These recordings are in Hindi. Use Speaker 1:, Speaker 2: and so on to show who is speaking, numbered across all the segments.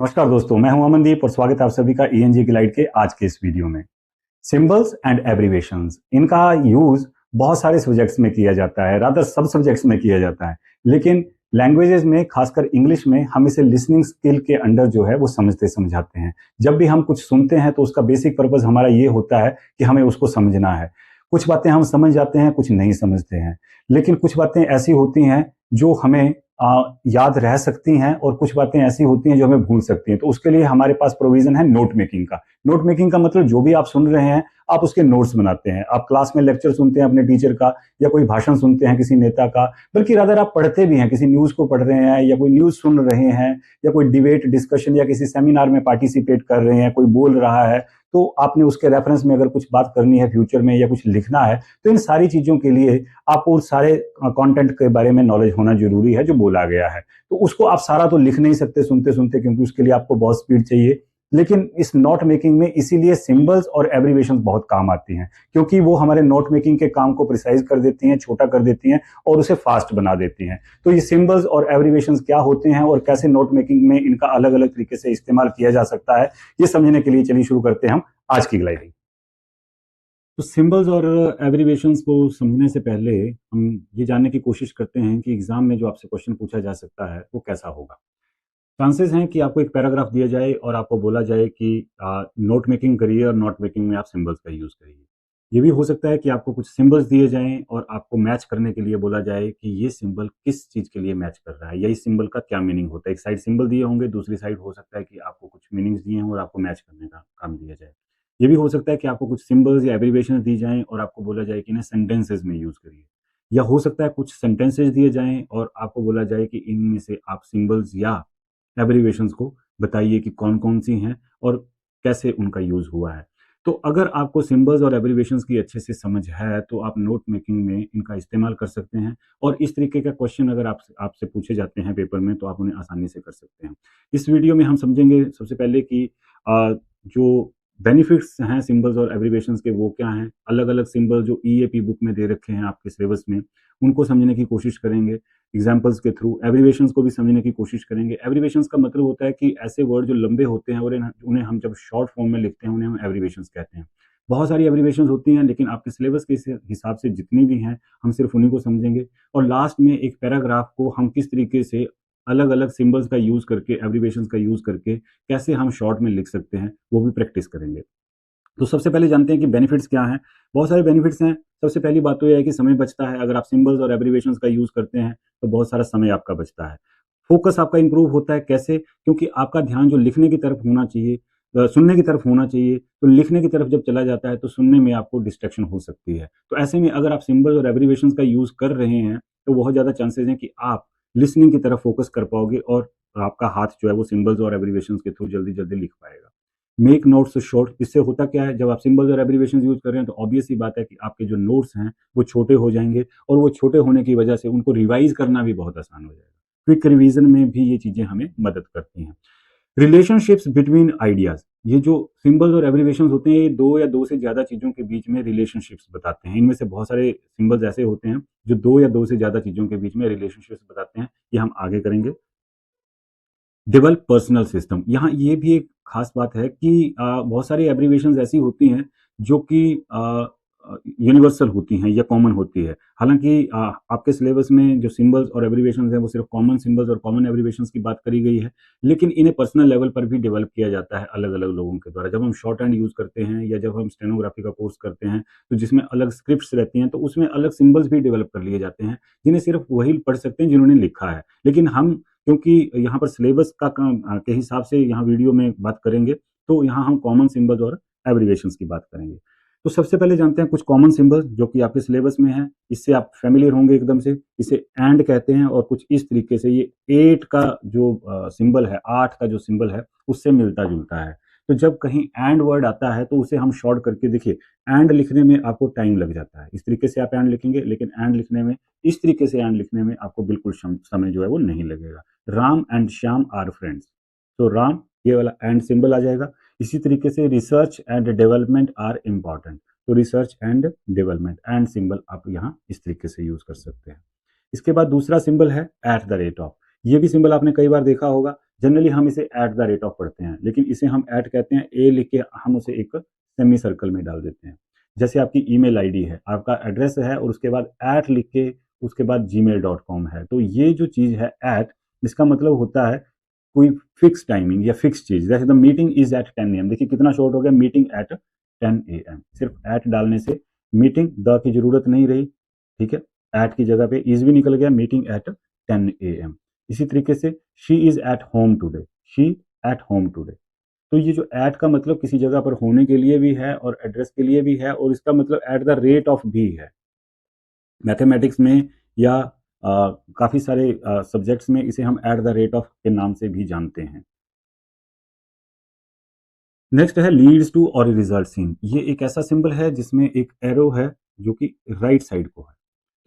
Speaker 1: नमस्कार दोस्तों, मैं हूं अमनदीप और स्वागत है आप सभी का ईएनजी की लाइट के आज के इस वीडियो में। सिंबल्स एंड एब्रीवेशंस, इनका यूज बहुत सारे सब्जेक्ट्स में किया जाता है, रादर सब सब्जेक्ट्स में किया जाता है, लेकिन लैंग्वेजेस में खासकर इंग्लिश में हम इसे लिसनिंग स्किल के अंडर जो है वो समझते समझाते हैं। जब भी हम कुछ सुनते हैं तो उसका बेसिक पर्पज हमारा ये होता है कि हमें उसको समझना है। कुछ बातें हम समझ जाते हैं, कुछ नहीं समझते हैं, लेकिन कुछ बातें ऐसी होती हैं जो हमें याद रह सकती हैं और कुछ बातें ऐसी होती हैं जो हमें भूल सकती हैं। तो उसके लिए हमारे पास प्रोविजन है नोट मेकिंग का। नोट मेकिंग का मतलब जो भी आप सुन रहे हैं आप उसके नोट्स बनाते हैं। आप क्लास में लेक्चर सुनते हैं अपने टीचर का, या कोई भाषण सुनते हैं किसी नेता का, बल्कि रादर आप पढ़ते भी हैं, किसी न्यूज को पढ़ रहे हैं या कोई न्यूज सुन रहे हैं, या कोई डिबेट डिस्कशन या किसी सेमिनार में पार्टिसिपेट कर रहे हैं, कोई बोल रहा है, तो आपने उसके रेफरेंस में अगर कुछ बात करनी है फ्यूचर में या कुछ लिखना है, तो इन सारी चीजों के लिए आपको उस सारे कंटेंट के बारे में नॉलेज होना जरूरी है जो बोला गया है। तो उसको आप सारा तो लिख नहीं सकते सुनते सुनते, क्योंकि उसके लिए आपको बहुत स्पीड चाहिए। लेकिन इस नोट मेकिंग में इसीलिए सिंबल्स और एब्रीवेशंस बहुत काम आती हैं, क्योंकि वो हमारे नोट मेकिंग के काम को प्रिसाइज कर देती हैं, छोटा कर देती हैं और उसे फास्ट बना देती हैं। तो ये सिंबल्स और एब्रीवेशंस क्या होते हैं और कैसे नोट मेकिंग में इनका अलग अलग तरीके से इस्तेमाल किया जा सकता है, ये समझने के लिए चलिए शुरू करते हैं हम आज की ग्लाइडिंग। तो सिंबल्स और एब्रीवेशंस को समझने से पहले हम ये जानने की कोशिश करते हैं कि एग्जाम में जो आपसे क्वेश्चन पूछा जा सकता है वो कैसा होगा। चांसेस हैं कि आपको एक पैराग्राफ दिया जाए और आपको बोला जाए कि नोट मेकिंग करिए और नोट मेकिंग में आप सिंबल्स का यूज़ करिए। ये भी हो सकता है कि आपको कुछ सिंबल्स दिए जाएं और आपको मैच करने के लिए बोला जाए कि ये सिंबल किस चीज़ के लिए मैच कर रहा है या इस सिंबल का क्या मीनिंग होता है। एक साइड सिंबल दिए होंगे, दूसरी साइड हो सकता है कि आपको कुछ मीनिंग्स दिए हों और आपको मैच करने का काम दिया जाए। ये भी हो सकता है कि आपको कुछ सिंबल्स या एब्रिविएशंस दी जाएं और आपको बोला जाए कि इन्हें सेंटेंसेस में यूज़ करिए। या हो सकता है कुछ सेंटेंसेस दिए जाएं और आपको बोला जाए कि इनमें से आप सिंबल्स या एब्रिविएशंस को बताइए कि कौन-कौन सी हैं और कैसे उनका यूज़ हुआ है। तो अगर आपको सिंबल्स और एब्रिविएशंस की अच्छे से समझ है, तो आप नोट मेकिंग में इनका इस्तेमाल कर सकते हैं और इस तरीके का क्वेश्चन अगर आपसे आपसे पूछे जाते हैं पेपर में, तो आप उन्हें आसानी से कर सकते हैं। इस वीडियो में हम समझेंगे सबसे पहले कि जो बेनिफिट्स हैं सिंबल्स और एब्रिविएशंस के वो क्या हैं। अलग-अलग सिंबल जो ईएपी बुक में दे रखे हैं आपके सिलेबस में, उनको समझने की कोशिश करेंगे एग्जाम्पल्स के थ्रू। एब्रिविएशंस को भी समझने की कोशिश करेंगे। एब्रिविएशंस का मतलब होता है कि ऐसे वर्ड जो लंबे होते हैं और उन्हें हम जब शॉर्ट फॉर्म में लिखते हैं, उन्हें हम एब्रिविएशंस कहते हैं। बहुत सारी एब्रिविएशंस होती हैं, लेकिन आपके सिलेबस के हिसाब से जितनी भी हैं, हम सिर्फ उन्हीं को समझेंगे। और लास्ट में एक पैराग्राफ को हम किस तरीके से अलग-अलग सिंबल्स का यूज़ करके, एब्रिविएशंस का यूज़ करके कैसे हम शॉर्ट में लिख सकते हैं, वो भी प्रैक्टिस करेंगे। तो सबसे पहले जानते हैं कि बेनिफिट्स क्या हैं। बहुत सारे बेनिफिट्स हैं। सबसे पहली बात तो ये है कि समय बचता है। अगर आप सिंबल्स और एब्रिविएशंस का यूज़ करते हैं, तो बहुत सारा समय आपका बचता है। फोकस आपका इंप्रूव होता है। कैसे? क्योंकि आपका ध्यान जो लिखने की तरफ होना चाहिए, सुनने की तरफ होना चाहिए, तो लिखने की तरफ जब चला जाता है, तो सुनने में आपको डिस्ट्रैक्शन हो सकती है। तो ऐसे में अगर आप सिंबल्स और एब्रिविएशंस का यूज़ कर रहे हैं, तो बहुत ज़्यादा चांसेस हैं कि आप लिसनिंग की तरफ फोकस कर पाओगे और आपका हाथ जो है वो सिंबल्स और एब्रिविएशंस के थ्रू जल्दी-जल्दी लिख पाएगा। मेक नोट्स शॉर्ट, इससे होता क्या है, जब आप सिंबल्स और एब्रिविएशंस यूज कर रहे हैं, तो ऑब्वियस सी बात है कि आपके जो नोट्स हैं वो छोटे हो जाएंगे और वो छोटे होने की वजह से उनको रिवाइज करना भी बहुत आसान हो जाएगा। क्विक रिवीजन में भी ये चीजें हमें मदद करती हैं। रिलेशनशिप्स बिटवीन आइडियाज, ये जो सिंबल्स और एब्रिविएशंस होते हैं, ये दो या दो से ज्यादा चीजों के बीच में रिलेशनशिप्स बताते हैं। इनमें से बहुत सारे सिंबल्स ऐसे होते हैं जो दो या दो से ज्यादा चीजों के बीच में रिलेशनशिप्स बताते हैं। ये हम आगे करेंगे। डेवलप पर्सनल सिस्टम, यहाँ ये भी एक खास बात है कि बहुत सारी एब्रिविएशंस ऐसी होती हैं जो कि यूनिवर्सल होती हैं या कॉमन होती है। हालांकि आपके सिलेबस में जो सिंबल्स और एब्रिविएशंस हैं वो सिर्फ कॉमन सिंबल्स और कॉमन एब्रिविएशंस की बात करी गई है, लेकिन इन्हें पर्सनल लेवल पर भी डेवलप किया जाता है अलग अलग लोगों के द्वारा। जब हम शॉर्ट हैंड यूज करते हैं या जब हम स्टेनोग्राफी का कोर्स करते हैं, तो जिसमें अलग स्क्रिप्ट्स रहती हैं, तो उसमें अलग सिंबल्स भी डेवलप कर लिए जाते हैं जिन्हें सिर्फ वही पढ़ सकते हैं जिन्होंने लिखा है। लेकिन हम, क्योंकि यहाँ पर सिलेबस का के हिसाब से यहाँ वीडियो में बात करेंगे, तो यहाँ हम कॉमन सिंबल्स और एब्रिविएशंस की बात करेंगे। तो सबसे पहले जानते हैं कुछ कॉमन सिंबल्स जो कि आपके सिलेबस में है, इससे आप फेमिलियर होंगे एकदम से। इसे एंड कहते हैं और कुछ इस तरीके से ये 8 का जो सिंबल है, 8 का जो सिंबल है, उससे मिलता जुलता है। तो जब कहीं एंड वर्ड आता है तो उसे हम शॉर्ट करके, देखिए एंड लिखने में आपको टाइम लग जाता है, इस तरीके से आप एंड लिखेंगे, लेकिन एंड लिखने में, इस तरीके से एंड लिखने में आपको बिल्कुल समय जो है वो नहीं लगेगा। Ram and Shyam are friends, तो राम, ये वाला एंड सिंबल आ जाएगा। इसी तरीके से research and development are important, तो research and development, and symbol आप यहाँ इस तरीके से यूज कर सकते हैं। इसके बाद दूसरा सिंबल है एट द रेट ऑफ। ये भी सिंबल आपने कई बार देखा होगा। जनरली हम इसे एट द रेट ऑफ पढ़ते हैं, लेकिन इसे हम एट कहते हैं, ए लिख के हम उसे एक सेमी सर्कल में डाल देते हैं। जैसे आपकी ईमेल आईडी है, आपका एड्रेस है और उसके बाद एट लिख के उसके बाद gmail.com है, तो ये जो चीज़ है एट, इसका मतलब होता है कोई फिक्स टाइमिंग या फिक्स चीज। जैसे the meeting is at 10 AM, देखिए कितना शॉर्ट हो गया, मीटिंग एट 10 AM। सिर्फ एट डालने से मीटिंग द की जरूरत नहीं रही, ठीक है, एट की जगह पे इज भी निकल गया, मीटिंग एट 10 AM। इसी तरीके से she is at home today, she at home today. तो ये जो एट का मतलब किसी जगह पर होने के लिए भी है और एड्रेस के लिए भी है, और इसका मतलब एट द रेट ऑफ भी है। मैथमेटिक्स में या काफ़ी सारे सब्जेक्ट्स में इसे हम एट द रेट ऑफ के नाम से भी जानते हैं। नेक्स्ट है लीड्स टू और रिजल्ट सीन। ये एक ऐसा सिंबल है जिसमें एक एरो है जो कि राइट साइड को है।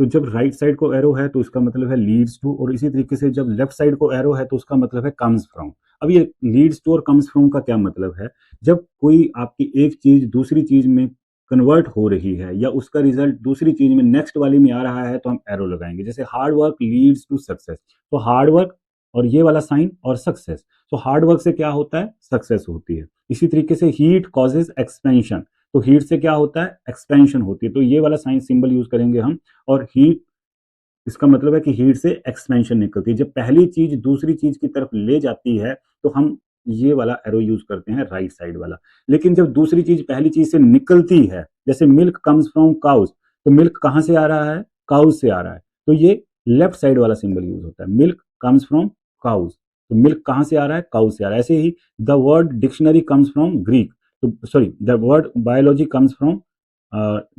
Speaker 1: तो जब राइट साइड को एरो है तो इसका मतलब है लीड्स टू, और इसी तरीके से जब लेफ्ट साइड को एरो है तो उसका मतलब है कम्स फ्रॉम। अब ये लीड्स टू और कम्स फ्रॉम का क्या मतलब है? जब कोई आपकी एक चीज दूसरी चीज में कन्वर्ट हो रही है या उसका रिजल्ट दूसरी चीज में नेक्स्ट वाली में आ रहा है तो हम एरो लगाएंगे। जैसे hard work leads to success, तो हार्ड वर्क और ये वाला साइन और सक्सेस, तो हार्ड वर्क से क्या होता है? सक्सेस होती है। इसी तरीके से हीट कॉजेज एक्सपेंशन, तो हीट से क्या होता है? एक्सपेंशन होती है, तो ये वाला साइन सिंबल यूज करेंगे हम। और हीट, इसका मतलब है कि हीट से एक्सपेंशन निकलती है। जब पहली चीज दूसरी चीज की तरफ ले जाती है तो हम ये वाला एरो यूज करते हैं, राइट साइड वाला। लेकिन जब दूसरी चीज पहली चीज से निकलती है, जैसे मिल्क कम्स फ्रॉम काउस, तो मिल्क कहां से आ रहा है? काउस से आ रहा है, तो ये लेफ्ट साइड वाला सिंबल यूज होता है। मिल्क कम्स फ्रॉम काउस, तो मिल्क कहां से आ रहा है? काउस से आ रहा है। ऐसे ही the word dictionary comes from Greek, तो sorry the word biology comes from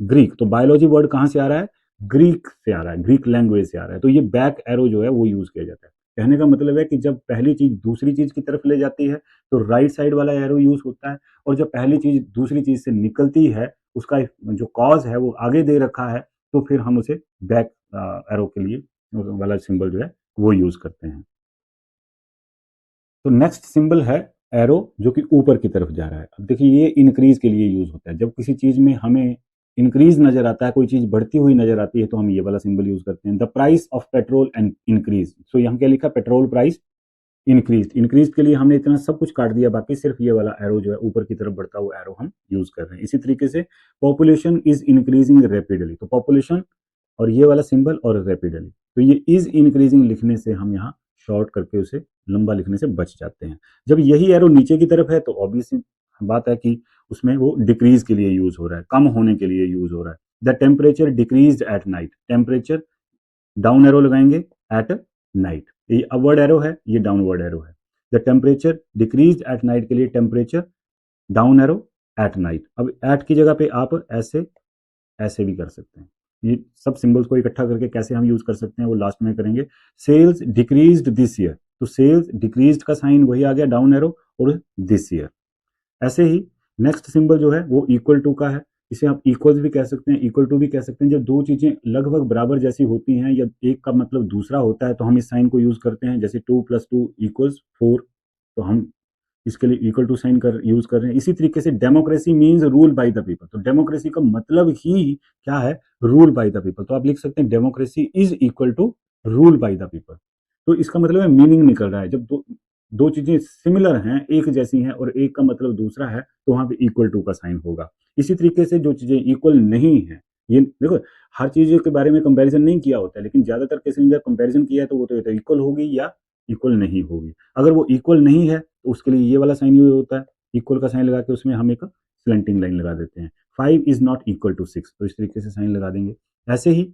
Speaker 1: Greek, तो बायोलॉजी वर्ड कहां से आ रहा है? ग्रीक से आ रहा है, ग्रीक लैंग्वेज से आ रहा है। तो ये बैक एरो जो है वो यूज किया जाता है। कहने का मतलब है कि जब पहली चीज दूसरी चीज की तरफ ले जाती है तो राइट साइड वाला एरो यूज होता है, और जब पहली चीज दूसरी चीज से निकलती है उसका जो कॉज है वो आगे दे रखा है, तो फिर हम उसे बैक एरो के लिए वाला सिंबल जो है वो यूज करते हैं। तो नेक्स्ट सिंबल है एरो जो कि ऊपर की तरफ जा रहा है। अब देखिए ये इंक्रीज के लिए यूज होता है। जब किसी चीज में हमें इंक्रीज नजर आता है, कोई चीज बढ़ती हुई नजर आती है, तो हम ये वाला सिंबल यूज करते हैं। The price of petrol and increase, so यहाँ क्या लिखा? Petrol price increase. इंक्रीज के लिए हमने इतना सब कुछ काट दिया, बाकी सिर्फ ये वाला एरो जो है ऊपर की तरफ बढ़ता हुआ एरो हम यूज कर रहे हैं। इसी तरीके से पॉपुलेशन इज इंक्रीजिंग रैपिडली, तो पॉपुलेशन और ये वाला सिंबल और रैपिडली, तो ये इज इंक्रीजिंग लिखने से हम यहाँ शॉर्ट करके उसे लंबा लिखने से बच जाते हैं। जब यही एरो नीचे की तरफ है तो ऑब्वियस बात है कि उसमें वो डिक्रीज के लिए यूज हो रहा है, कम होने के लिए यूज हो रहा है। The temperature decrease at night, temperature down arrow लगाएंगे एट नाइट, ये अपवर्ड एरो है, ये डाउनवर्ड एरो है। The temperature decrease at night के लिए temperature down arrow at night. अब एट की जगह पे आप ऐसे ऐसे भी कर सकते हैं। ये सब सिंबल्स को इकट्ठा करके कैसे हम यूज कर सकते हैं वो लास्ट में करेंगे। सेल्स डिक्रीज्ड दिस ईयर, तो सेल्स डिक्रीज्ड का साइन वही आ गया डाउन एरो और दिस ईयर। ऐसे ही नेक्स्ट सिंबल जो है वो इक्वल टू का है, इसे आप इक्वल्स भी कह सकते हैं, इक्वल टू भी कह सकते हैं। जब दो चीजें लगभग बराबर जैसी होती हैं या एक का मतलब दूसरा होता है तो हम इस साइन को यूज करते हैं। जैसे 2+2=4, तो हम इसके लिए इक्वल टू साइन कर यूज कर रहे हैं। इसी तरीके से democracy means rule by the people, तो डेमोक्रेसी का मतलब ही क्या है? रूल बाय द पीपल, तो आप लिख सकते हैं democracy is equal to rule by the people. तो इसका मतलब है मीनिंग निकल रहा है। जब दो दो चीजें सिमिलर हैं, एक जैसी हैं और एक का मतलब दूसरा है, तो वहां पे इक्वल टू का साइन होगा। इसी तरीके से जो चीजें इक्वल नहीं है, ये देखो हर चीज के बारे में कंपैरिजन नहीं किया होता है, लेकिन ज्यादातर केस में जब कंपैरिजन किया है तो वो तो इक्वल होगी या इक्वल नहीं होगी। अगर वो इक्वल नहीं है तो उसके लिए ये वाला साइन यूज होता है, इक्वल का साइन लगा के उसमें हम एक स्लैंटिंग लाइन लगा देते हैं। 5 इज नॉट इक्वल टू 6, तो इस तरीके से साइन लगा देंगे। ऐसे ही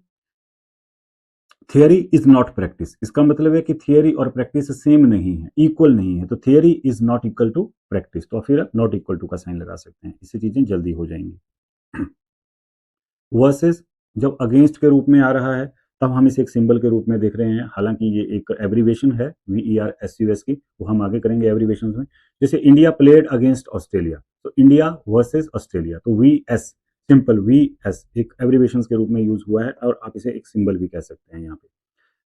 Speaker 1: थियरी इज नॉट प्रैक्टिस, इसका मतलब है कि थियरी और प्रैक्टिस सेम नहीं है, इक्वल नहीं है, तो theory is not equal to practice, तो फिर नॉट इक्वल टू का साइन लगा सकते हैं। इससे चीजें जल्दी हो जाएंगी। वर्सेस जब अगेंस्ट के रूप में आ रहा है तब हम इसे एक सिंबल के रूप में देख रहे हैं, हालांकि ये एक एब्रीवेशन है VERSUS की, वो हम आगे करेंगे एब्रीवेशन में। जैसे इंडिया प्लेड अगेंस्ट ऑस्ट्रेलिया, तो इंडिया वर्सेस ऑस्ट्रेलिया, तो VS, सिंपल VS एक एब्रीवेशन के रूप में यूज हुआ है, और आप इसे एक सिंबल भी कह सकते हैं यहाँ पे।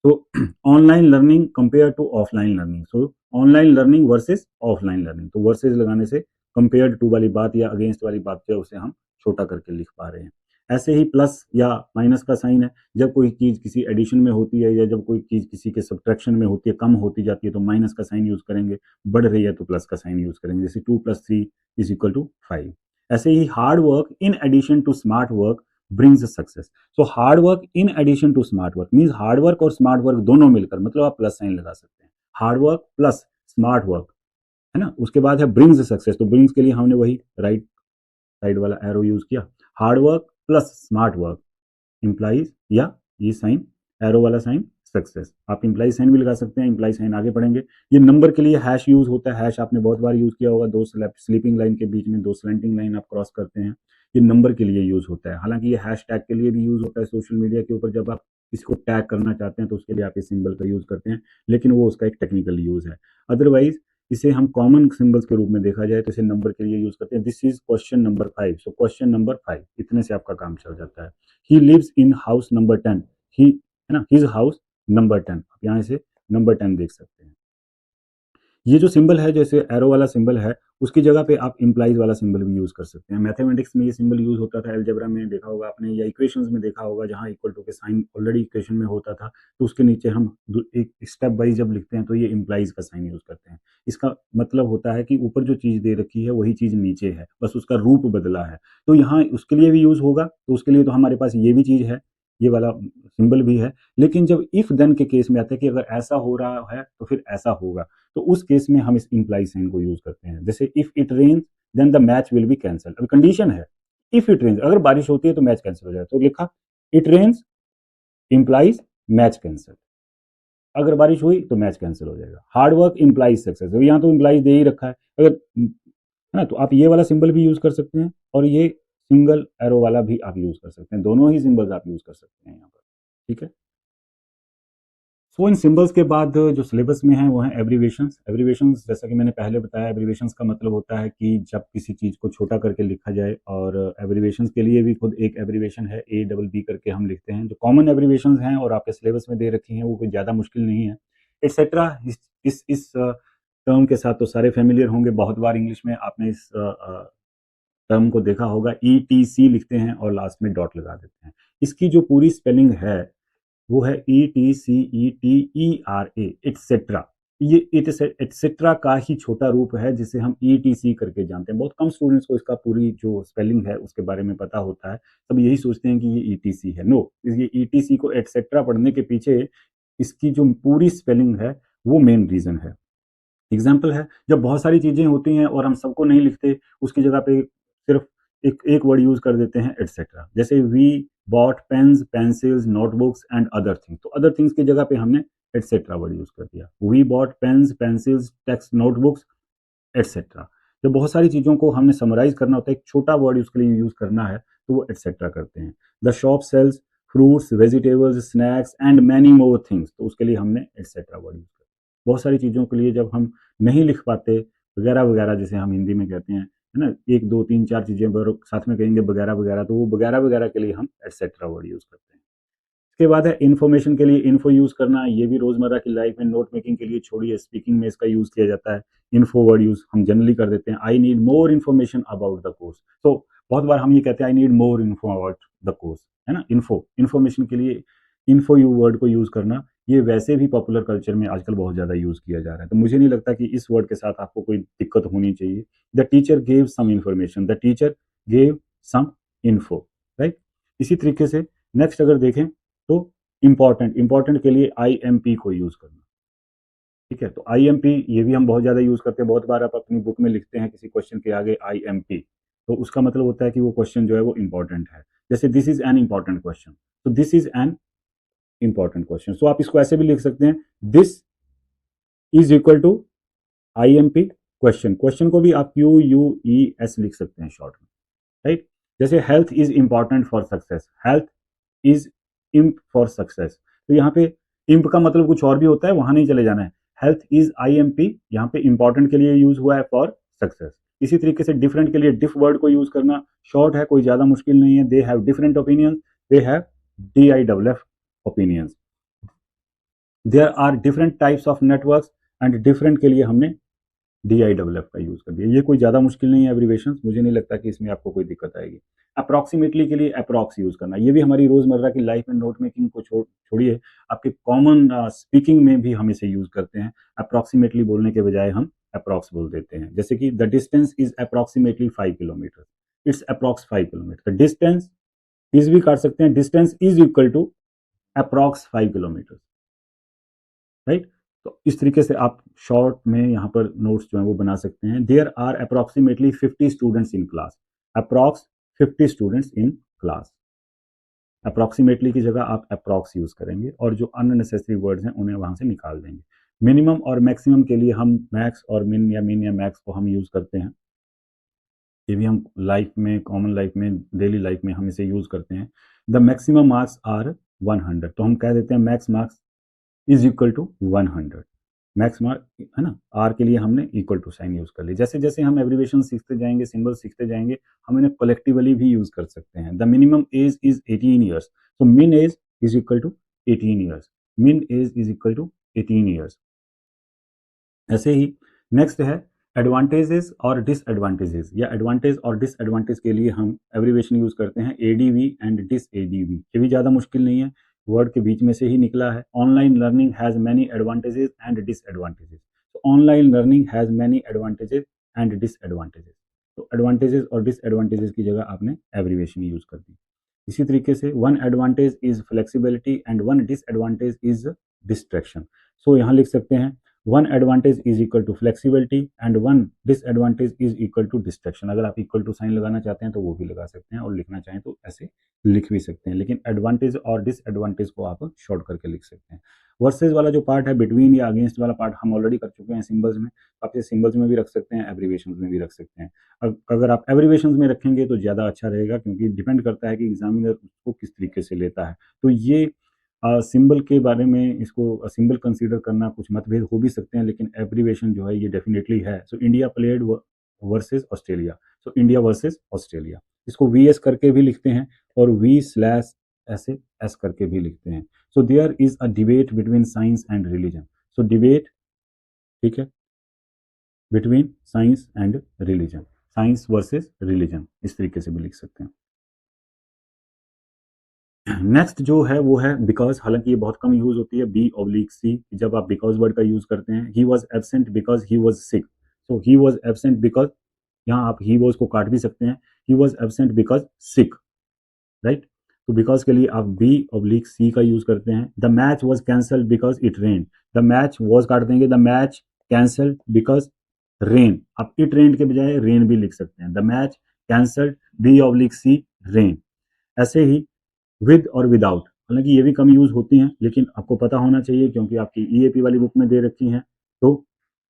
Speaker 1: तो online learning compare to offline learning, so online learning versus offline learning, तो वर्सेस लगाने से कंपेयर टू वाली बात या अगेंस्ट वाली बात जो है उसे हम छोटा करके लिख पा रहे हैं। ऐसे ही प्लस या माइनस का साइन है, जब कोई चीज़ किसी एडिशन में होती है या जब कोई चीज़ किसी के सब्ट्रैक्शन में होती है, कम होती जाती है तो माइनस का साइन यूज़ करेंगे, बढ़ रही है तो प्लस का साइन यूज़ करेंगे, जैसे 2 + 3 = 5। ऐसे ही hard work in addition to smart work brings success. So hard work in addition to smart work means hard work और स्मार्ट वर्क दोनों मिलकर, मतलब आप प्लस साइन लगा सकते हैं, hard work plus smart work, है ना। उसके बाद है ब्रिंग्स सक्सेस, तो ब्रिंग्स के लिए हमने वही राइट साइड वाला एरो यूज किया, hard work plus smart work implies, या ये साइन एरो वाला साइन सक्सेस। आप इंप्लाई साइन भी लगा सकते हैं, इंप्लाई साइन आगे पढ़ेंगे। ये नंबर के लिए हैश यूज होता है, हैश आपने बहुत बार यूज किया होगा, दो स्लीपिंग लाइन के बीच में दो स्लैंटिंग लाइन आप क्रॉस करते हैं, ये नंबर के लिए यूज होता है। हालांकि ये हैश टैग के लिए भी यूज होता है सोशल मीडिया के ऊपर, जब आप इसको टैग करना चाहते हैं तो उसके लिए आप इस सिंबल का यूज करते हैं, लेकिन वो उसका एक टेक्निकल यूज है। अदरवाइज इसे हम कॉमन सिंबल्स के रूप में देखा जाए तो इसे नंबर के लिए यूज करते हैं। This is question number 5, so question number 5 इतने से आपका काम चल जाता है। He lives in house number 10, he, है ना, हिज हाउस नंबर 10, आप यहाँ से नंबर 10 देख सकते हैं। ये जो सिंबल है, जैसे एरो वाला सिंबल है, उसकी जगह पे आप इंप्लाइज वाला सिंबल भी यूज कर सकते हैं। मैथमेटिक्स में ये सिंबल यूज होता था, अलजेब्रा में देखा होगा आपने, या इक्वेशंस में देखा होगा, जहां इक्वल टू के साइन ऑलरेडी इक्वेशन में होता था, तो उसके नीचे हम एक स्टेप वाइज जब लिखते हैं तो ये इंप्लाइज का साइन यूज करते हैं। इसका मतलब होता है कि ऊपर जो चीज दे रखी है वही चीज नीचे है, बस उसका रूप बदला है, तो यहाँ उसके लिए भी यूज होगा। तो उसके लिए तो हमारे पास ये भी चीज है, ये वाला सिंबल भी है। लेकिन जब इफ देन के केस में आता है कि अगर ऐसा हो रहा है तो फिर ऐसा होगा, तो उस केस में हम इस इंप्लाई साइन को यूज करते हैं। जैसे if it rains then the match will be cancel, अभी कंडीशन है इफ इट रेन्स, अगर बारिश होती है तो मैच कैंसिल हो जाए, तो लिखा it rains implies match cancel, अगर बारिश हुई तो मैच कैंसिल हो जाएगा। हार्ड वर्क इंप्लाइज सक्सेस, यहाँ तो इंप्लाइज दे ही रखा है, अगर, है ना, तो आप ये वाला सिंबल भी यूज कर सकते हैं और ये सिंगल एरो वाला भी आप यूज कर सकते हैं, दोनों ही सिंबल्स आप यूज कर सकते हैं यहाँ पर, ठीक है। सो इन सिंबल्स के बाद जो सिलेबस में है वो है एब्रीवेशंस। एब्रीवेशंस जैसा कि मैंने पहले बताया, एब्रीवेशंस का मतलब होता है कि जब किसी चीज़ को छोटा करके लिखा जाए, और एब्रीवेशंस के लिए भी खुद एक एब्रीवेशन है, ABB करके हम लिखते हैं। जो कॉमन एब्रीवेशंस हैं और आपके सिलेबस में दे रखी हैं वो कोई ज़्यादा मुश्किल नहीं है, एटसेट्रा। इस टर्म के साथ तो सारे फेमिलियर होंगे, बहुत बार इंग्लिश में आपने इस टर्म को देखा होगा, ETC लिखते हैं और लास्ट में डॉट लगा देते हैं। इसकी जो पूरी स्पेलिंग है वो है ETCETERA, एटसेट्रा। ये एटसेट्रा का ही छोटा रूप है जिसे हम ETC करके जानते हैं। बहुत कम स्टूडेंट्स को इसका पूरी जो स्पेलिंग है उसके बारे में पता होता है, सब यही सोचते हैं कि ये ETC है। नो, ये ETC को एटसेट्रा पढ़ने के पीछे इसकी जो पूरी स्पेलिंग है वो मेन रीजन है। एग्जाम्पल है, जब बहुत सारी चीजें होती हैं और हम सबको नहीं लिखते, उसकी जगह पे सिर्फ एक एक वर्ड यूज कर देते हैं, एटसेट्रा। जैसे we bought pens, pencils, notebooks and other things, तो अदर थिंग्स की जगह पे हमने एटसेट्रा वर्ड यूज कर दिया। We bought pens, pencils, text, notebooks, etcetera. जब बहुत सारी चीजों को हमने समराइज करना होता है, एक छोटा वर्ड उसके लिए यूज करना है, तो वो एटसेट्रा करते हैं। The shop sells fruits, vegetables, snacks and many more things, तो उसके लिए हमने एटसेट्रा वर्ड यूज करते हैं। बहुत सारी चीज़ों के लिए जब हम नहीं लिख पाते, वगैरह वगैरह जिसे हम हिंदी में कहते हैं, है ना, एक दो तीन चार चीज़ें साथ में कहेंगे वगैरह वगैरह, तो वो वगैरह वगैरह के लिए हम एटसेट्रा वर्ड यूज़ करते हैं। इसके बाद है इन्फॉर्मेशन के लिए इन्फो यूज़ करना, ये भी रोज़मर्रा की लाइफ में नोट मेकिंग के लिए छोड़िए, स्पीकिंग में इसका यूज़ किया जाता है। इन्फो वर्ड यूज़ हम जनरली कर देते हैं, I need more information about the course, तो बहुत बार हम ये कहते हैं I need more info about the course, है ना। इन्फो, इन्फॉर्मेशन के लिए इन्फो यू वर्ड को यूज़ करना, ये वैसे भी पॉपुलर कल्चर में आजकल बहुत ज़्यादा यूज़ किया जा रहा है, तो मुझे नहीं लगता कि इस वर्ड के साथ आपको कोई दिक्कत होनी चाहिए। The teacher gave some information, the teacher gave some info, right. इसी तरीके से नेक्स्ट अगर देखें तो इंपॉर्टेंट, इंपॉर्टेंट के लिए IMP को यूज़ करना, ठीक है। तो IMP ये भी हम बहुत ज़्यादा यूज़ करते हैं, बहुत बार आप अपनी बुक में लिखते हैं किसी क्वेश्चन के आगे IMP, तो उसका मतलब होता है कि वो क्वेश्चन जो है वो इंपॉर्टेंट है। जैसे this is an important question, तो this is an important question, so आप इसको ऐसे भी लिख सकते हैं, this is equal to IMP question. Question को भी आप QUES लिख सकते हैं शॉर्ट में, राइट। जैसे health is important for success, health is imp for success, तो यहाँ पे इम्प का मतलब कुछ और भी होता है, वहां नहीं चले जाना है। हेल्थ इज IMP, यहाँ पे इंपॉर्टेंट के लिए यूज हुआ है फॉर सक्सेस। इसी तरीके से डिफरेंट के लिए डिफ वर्ड को यूज करना, शॉर्ट है, कोई ज्यादा मुश्किल नहीं है। They have different opinions, they have DIFF opinions. There are different types of networks, and different के लिए हमने DIFF का यूज कर दिया। ये कोई ज्यादा मुश्किल नहीं है एब्रीवेशन, मुझे नहीं लगता कि इसमें आपको कोई दिक्कत आएगी। अप्रॉक्सीमेटली के लिए अप्रॉक्स यूज करना, ये भी हमारी रोजमर्रा की लाइफ में नोट मेकिंग को छोड़िए, आपके कॉमन स्पीकिंग में भी हम इसे यूज करते हैं। अप्रॉक्सीमेटली बोलने के बजाय हम अप्रॉक्स बोल देते हैं, जैसे कि the distance is approximately 5 kilometre, it's approx 5 kilometre. Distance is भी काट सकते हैं, distance is equal to approx 5 kilometre, right. तो इस तरीके से आप शॉर्ट में यहाँ पर नोट्स जो है वो बना सकते हैं। There are approximately 50 students in class, approx 50 students in class. Approximately की जगह आप अप्रॉक्स यूज करेंगे और जो अननेसेसरी वर्ड्स हैं उन्हें वहां से निकाल देंगे। मिनिमम और मैक्सिमम के लिए हम मैक्स और मिन या मैक्स को हम यूज करते हैं। ये भी हम लाइफ में, कॉमन लाइफ में, डेली लाइफ में हम इसे यूज करते हैं। द मैक्सिमम मार्क्स आर 100, तो हम कह देते हैं max marks is equal to 100। Max mark है ना, आर के लिए हमने इक्वल टू साइन यूज कर ली। जैसे जैसे हम एब्रीवेशन सीखते जाएंगे, सिंबल सीखते जाएंगे, हम इन्हें कलेक्टिवली भी यूज कर सकते हैं। The minimum age is 18 years, तो min age is equal to 18 years, min age is equal to 18 years. ऐसे ही नेक्स्ट है एडवांटेजेस और डिसएडवांटेजेस, या एडवांटेज और डिसएडवांटेज के लिए हम एब्रीवेशन यूज करते हैं एडीवी एंड डिस एडीवी। ये भी ज़्यादा मुश्किल नहीं है, वर्ड के बीच में से ही निकला है। Online learning has many advantages and disadvantages, तो online learning has many advantages and disadvantages, तो एडवांटेजेस और डिसएडवांटेजेस की जगह आपने एब्रीवेशन यूज कर दी। इसी तरीके से one advantage is flexibility and one disadvantage is distraction. So यहाँ लिख सकते हैं one advantage is equal to flexibility and one disadvantage is equal to distraction. अगर आप इक्वल टू साइन लगाना चाहते हैं तो वो भी लगा सकते हैं, और लिखना चाहें तो ऐसे लिख भी सकते हैं, लेकिन एडवांटेज और डिसएडवांटेज को आप शॉर्ट करके लिख सकते हैं। वर्सेज वाला जो पार्ट है, बिटवीन या अगेंस्ट वाला पार्ट हम ऑलरेडी कर चुके हैं सिंबल्स में, आप ये सिंबल्स में भी रख सकते हैं, एब्रीवेशन में भी रख सकते हैं। अगर आप एब्रीवेशन में रखेंगे तो ज़्यादा अच्छा रहेगा, क्योंकि डिपेंड करता है कि एग्जामिनर उसको किस तरीके से लेता है। तो ये सिंबल के बारे में, इसको सिंबल कंसीडर करना कुछ मतभेद हो भी सकते हैं, लेकिन एब्रीवेशन जो है ये डेफिनेटली है। So India played versus Australia, so India versus Australia, इसको वीएस करके भी लिखते हैं और वी स्लैश ऐसे एस करके भी लिखते हैं। So there is a debate between science and religion, so debate, ठीक है, between science and religion, science versus religion, इस तरीके से भी लिख सकते हैं। नेक्स्ट जो है वो है बिकॉज, हालांकि ये बहुत कम यूज होती है, B/C, जब आप बिकॉज वर्ड का यूज करते हैं। He was absent because he was sick, so he was absent because, यहाँ आप ही वॉज को काट भी सकते हैं, he was absent because sick, right. तो बिकॉज के लिए आप B/C का यूज करते हैं। The match was cancelled because it rain, the match was काट देंगे, the match cancelled because rain, आप इट रेन के बजाय रेन भी लिख सकते हैं। The match cancelled B/C rain. ऐसे ही विद और विदाउट, हालांकि ये भी कम यूज होती हैं, लेकिन आपको पता होना चाहिए क्योंकि आपकी ईएपी वाली बुक में दे रखी हैं। तो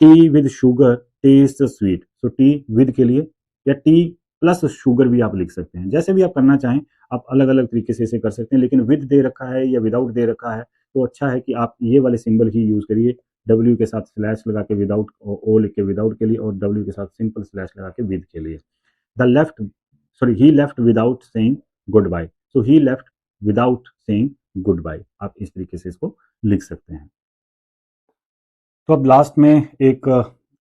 Speaker 1: T with sugar test sweet, तो टी विद के लिए या टी प्लस शुगर भी आप लिख सकते हैं, जैसे भी आप करना चाहें आप अलग अलग तरीके से इसे कर सकते हैं। लेकिन विद दे रखा है या विदाउट दे रखा है तो अच्छा है कि आप ये वाले सिंबल ही यूज करिए, डब्ल्यू के साथ स्लैश लगा के विदाउट, ओ लिख के विदाउट के लिए, और डब्ल्यू के साथ सिंपल स्लैश लगा के विद के लिए। The left, sorry, he left without saying goodbye, so he left without saying goodbye, आप इस तरीके से इसको लिख सकते हैं। तो अब लास्ट में एक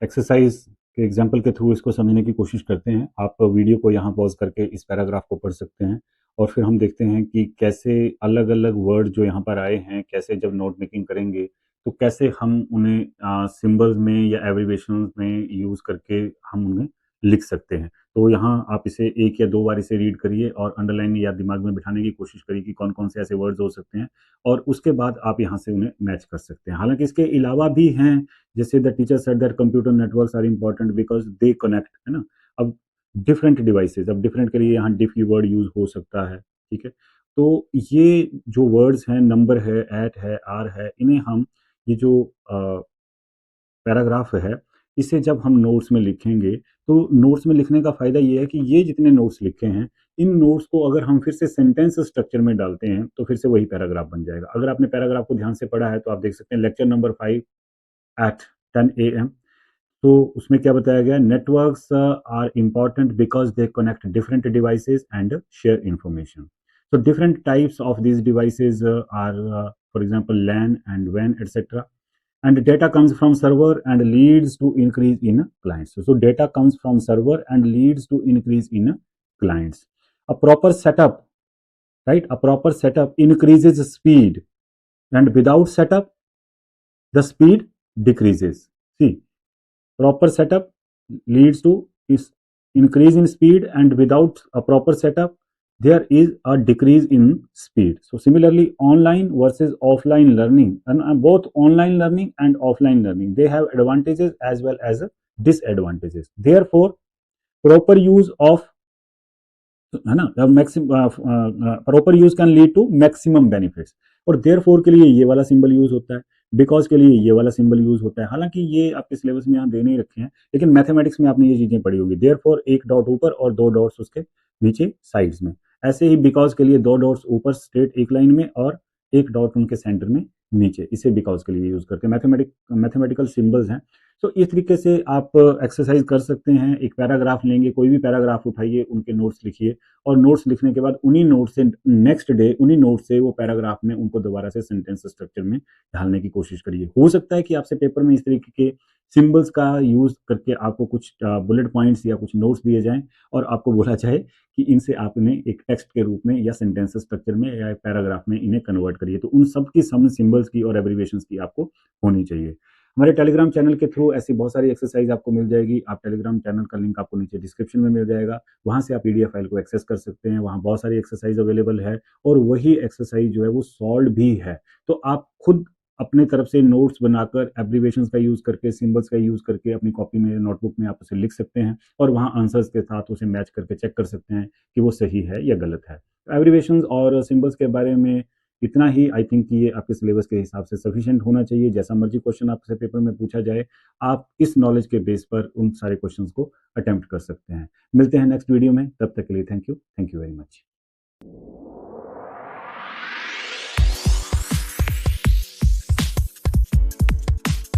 Speaker 1: एक्सरसाइज के एग्जाम्पल के थ्रू इसको समझने की कोशिश करते हैं। आप वीडियो को यहाँ पॉज करके इस पैराग्राफ को पढ़ सकते हैं और फिर हम देखते हैं कि कैसे अलग अलग वर्ड जो यहाँ पर आए हैं, कैसे जब नोट मेकिंग करेंगे तो कैसे हम उन्हें सिंबल्स में या एब्रीवेशन में यूज करके हम उन्हें लिख सकते हैं। तो यहाँ आप इसे एक या दो बार इसे रीड करिए और अंडरलाइन या दिमाग में बिठाने की कोशिश करिए कि कौन कौन से ऐसे वर्ड्स हो सकते हैं, और उसके बाद आप यहाँ से उन्हें मैच कर सकते हैं। हालांकि इसके अलावा भी हैं, जैसे the teacher said that computer networks are important because they connect, है ना। अब डिफरेंट डिवाइसेस, अब डिफरेंट के लिए यहाँ डिफ वर्ड यूज हो सकता है, ठीक है। तो ये जो वर्ड्स हैं, नंबर है, एट है, आर है, इन्हें हम, ये जो पैराग्राफ है, इसे जब हम नोट्स में लिखेंगे तो नोट्स में लिखने का फ़ायदा ये है कि ये जितने नोट्स लिखे हैं, इन नोट्स को अगर हम फिर से सेंटेंस स्ट्रक्चर में डालते हैं तो फिर से वही पैराग्राफ बन जाएगा। अगर आपने पैराग्राफ को ध्यान से पढ़ा है तो आप देख सकते हैं लेक्चर नंबर 5 एट 10 AM, तो उसमें क्या बताया गया, networks are important because they connect different devices and share information. So different types of these devices are, for example, LAN and WAN, etc. and data comes from server and leads to increase in clients. So data comes from server and leads to increase in clients. A proper setup, right? A proper setup increases speed, and without setup, the speed decreases. See, proper setup leads to is increase in speed, and without a proper setup, there is a decrease in speed. So similarly, online versus offline learning, and both online learning and offline learning, they have advantages as well as disadvantages. Therefore, proper use of, है ना, maxim proper use can lead to maximum benefits. और देयरफॉर के लिए ये वाला सिंबल यूज होता है, बिकॉज के लिए ये वाला सिंबल यूज होता है। हालांकि ये आपके सिलेबस में यहाँ दे नहीं रखे हैं, लेकिन मैथमेटिक्स में आपने ये चीजें पढ़ी होंगी। देयरफॉर एक डॉट ऊपर और दो डॉट्स उसके नीचे साइड्स में। ऐसे ही बिकॉज के लिए दो डॉट्स ऊपर स्ट्रेट एक लाइन में और एक डॉट उनके सेंटर में नीचे, इसे बिकॉज के लिए यूज करते हैं। मैथमेटिकल सिंबल्स हैं। तो इस तरीके से आप एक्सरसाइज कर सकते हैं। एक पैराग्राफ लेंगे, कोई भी पैराग्राफ उठाइए, उनके नोट्स लिखिए, और नोट्स लिखने के बाद उन्हीं नोट से नेक्स्ट डे उन्हीं नोट से वो पैराग्राफ में उनको दोबारा से सेंटेंस स्ट्रक्चर में ढालने की कोशिश करिए। हो सकता है कि आपसे पेपर में इस तरीके के सिंबल्स का यूज करके आपको कुछ बुलेट पॉइंट्स या कुछ नोट्स दिए जाएं और आपको बोला जाए कि इनसे आपने एक टेक्स्ट के रूप में या सेंटेंस स्ट्रक्चर में या पैराग्राफ में इन्हें कन्वर्ट करिए। तो उन सब की समझ सिंबल्स की और एब्रिविएशंस की आपको होनी चाहिए। हमारे टेलीग्राम चैनल के थ्रू ऐसी बहुत सारी एक्सरसाइज आपको मिल जाएगी। आप टेलीग्राम चैनल का लिंक आपको नीचे डिस्क्रिप्शन में मिल जाएगा, वहां से आप पीडीएफ फाइल को एक्सेस कर सकते हैं। वहां बहुत सारी एक्सरसाइज अवेलेबल है और वही एक्सरसाइज जो है वो सॉल्व भी है। तो आप खुद अपने तरफ से नोट्स बनाकर एब्रिविएशंस का यूज करके, सिंबल्स का यूज करके अपनी कॉपी में, नोटबुक में आप उसे लिख सकते हैं और वहां आंसर्स के साथ उसे मैच करके चेक कर सकते हैं कि वो सही है या गलत है। एब्रिविएशंस और सिंबल्स के बारे में इतना ही, आई थिंक कि ये आपके सिलेबस के हिसाब से सफिशिएंट होना चाहिए। जैसा मर्जी क्वेश्चन आपसे पेपर में पूछा जाए, आप इस नॉलेज के बेस पर उन सारे क्वेश्चंस को अटेम्प्ट कर सकते हैं। मिलते हैं नेक्स्ट वीडियो में, तब तक के लिए थैंक यू वेरी मच।